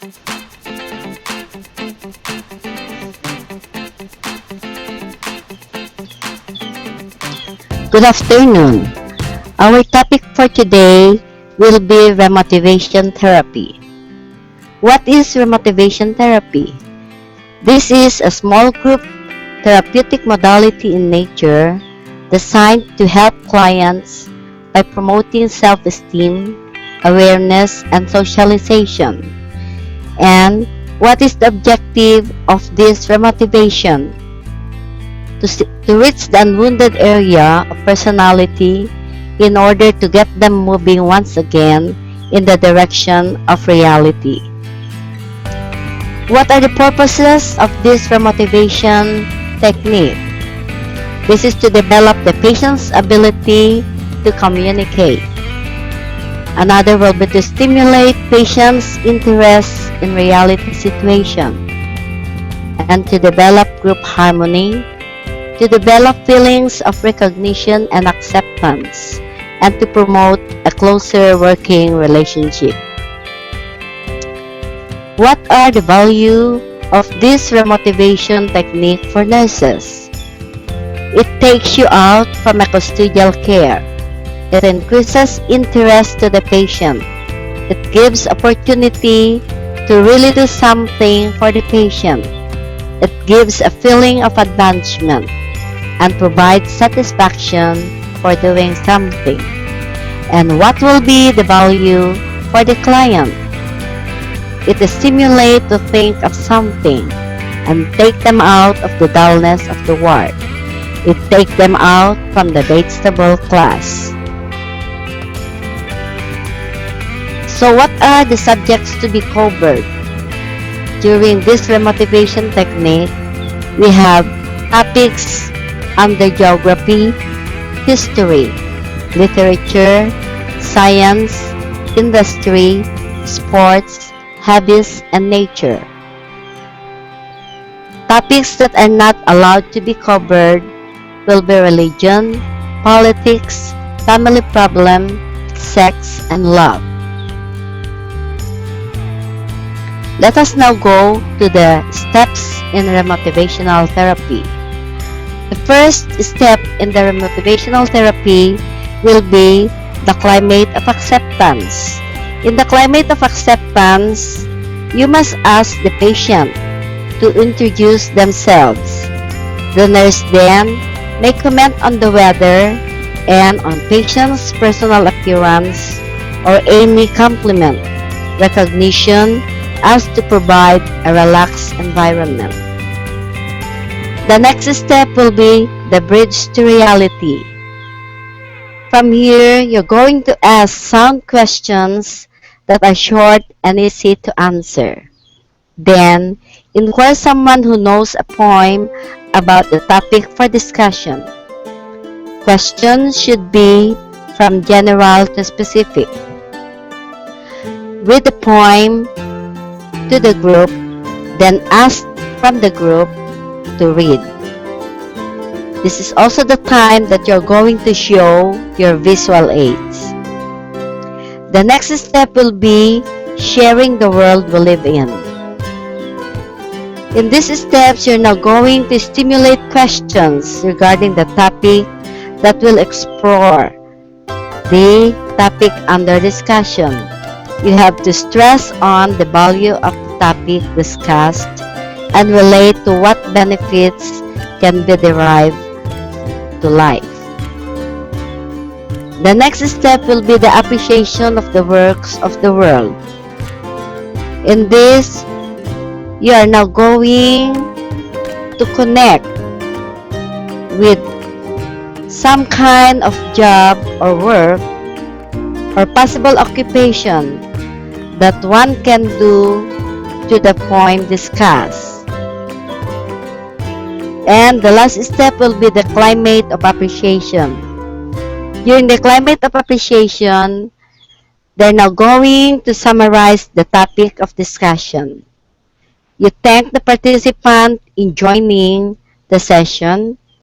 Good afternoon. Our topic for today will be remotivation therapy. What is remotivation therapy? This is a small group therapeutic modality in nature designed to help clients by promoting self-esteem, awareness, and socialization. And what is the objective of this remotivation? To reach the unwounded area of personality in order to get them moving once again in the direction of reality. What are the purposes of this remotivation technique? This is to develop the patient's ability to communicate. Another will be to stimulate patients' interest in reality situation and to develop group harmony, to develop feelings of recognition and acceptance, and to promote a closer working relationship. What are the value of this remotivation technique for nurses? It takes you out from a custodial care. It increases interest to the patient. It gives opportunity to really do something for the patient. It gives a feeling of advancement and provides satisfaction for doing something. And what will be the value for the client? It stimulates to think of something and take them out of the dullness of the ward. It takes them out from the vegetable class. So what are the subjects to be covered? During this remotivation technique, we have topics under geography, history, literature, science, industry, sports, hobbies, and nature. Topics that are not allowed to be covered will be religion, politics, family problem, sex, and love. Let us now go to the steps in remotivational therapy. The first step in the remotivational therapy will be the climate of acceptance. In the climate of acceptance, you must ask the patient to introduce themselves. The nurse then may comment on the weather and on patient's personal appearance or any compliment, recognition as to provide a relaxed environment. The next step will be the bridge to reality. From here, you're going to ask some questions that are short and easy to answer. Then, inquire someone who knows a poem about the topic for discussion. Questions should be from general to specific. Read the poem to the group, then ask from the group to read. This is also the time that you're going to show your visual aids. The next step will be sharing the world we live in. In these steps, you're now going to stimulate questions regarding the topic that will explore the topic under discussion. You have to stress on the value of the topic discussed and relate to what benefits can be derived to life. The next step will be the appreciation of the works of the world. In this, you are now going to connect with some kind of job or work or possible occupation that one can do to the poem discussed. And the last step will be the climate of appreciation. During the climate of appreciation, they're now going to summarize the topic of discussion. You thank the participant in joining the session.